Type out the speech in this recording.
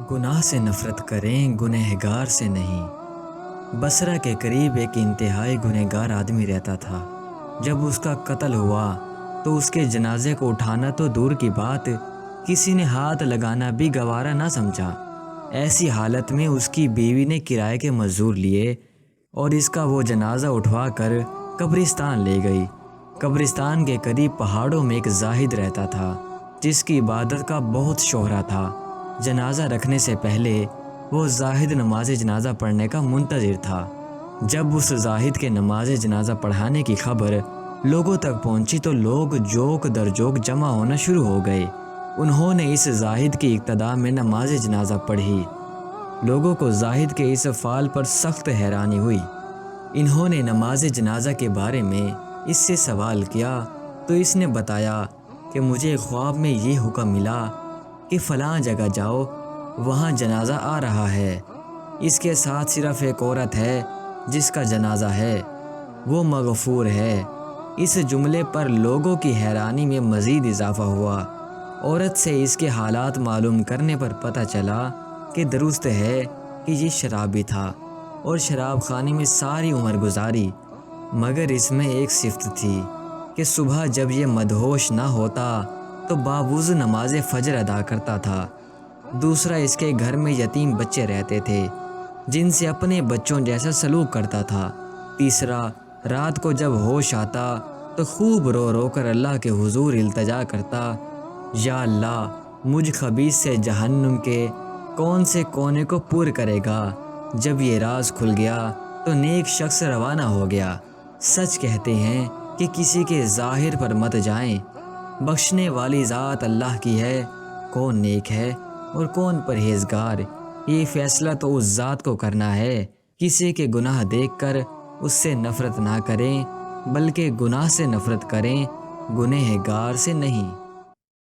گناہ سے نفرت کریں گنہگار سے نہیں۔ بصرہ کے قریب ایک انتہائی گنہگار آدمی رہتا تھا۔ جب اس کا قتل ہوا تو اس کے جنازے کو اٹھانا تو دور کی بات، کسی نے ہاتھ لگانا بھی گوارا نہ سمجھا۔ ایسی حالت میں اس کی بیوی نے کرائے کے مزدور لیے اور اس کا وہ جنازہ اٹھوا کر قبرستان لے گئی۔ قبرستان کے قریب پہاڑوں میں ایک زاہد رہتا تھا جس کی عبادت کا بہت شہرہ تھا۔ جنازہ رکھنے سے پہلے وہ زاہد نماز جنازہ پڑھنے کا منتظر تھا۔ جب اس زاہد کے نماز جنازہ پڑھانے کی خبر لوگوں تک پہنچی تو لوگ جوک در جوک جمع ہونا شروع ہو گئے۔ انہوں نے اس زاہد کی اقتداء میں نماز جنازہ پڑھی۔ لوگوں کو زاہد کے اس فعل پر سخت حیرانی ہوئی۔ انہوں نے نماز جنازہ کے بارے میں اس سے سوال کیا تو اس نے بتایا کہ مجھے خواب میں یہ حکم ملا کہ فلاں جگہ جاؤ، وہاں جنازہ آ رہا ہے۔ اس کے ساتھ صرف ایک عورت ہے جس کا جنازہ ہے، وہ مغفور ہے۔ اس جملے پر لوگوں کی حیرانی میں مزید اضافہ ہوا۔ عورت سے اس کے حالات معلوم کرنے پر پتہ چلا کہ درست ہے کہ یہ شرابی تھا اور شراب خانے میں ساری عمر گزاری، مگر اس میں ایک صفت تھی کہ صبح جب یہ مدہوش نہ ہوتا تو باوضو نماز فجر ادا کرتا تھا۔ دوسرا، اس کے گھر میں یتیم بچے رہتے تھے جن سے اپنے بچوں جیسا سلوک کرتا تھا۔ تیسرا، رات کو جب ہوش آتا تو خوب رو رو کر اللہ کے حضور التجا کرتا، یا اللہ مجھ خبیث سے جہنم کے کون سے کونے کو پور کرے گا۔ جب یہ راز کھل گیا تو نیک شخص روانہ ہو گیا۔ سچ کہتے ہیں کہ کسی کے ظاہر پر مت جائیں، بخشنے والی ذات اللہ کی ہے، کون نیک ہے اور کون پرہیزگار، یہ فیصلہ تو اس ذات کو کرنا ہے۔ کسی کے گناہ دیکھ کر اس سے نفرت نہ کریں، بلکہ گناہ سے نفرت کریں، گنہگار سے نہیں۔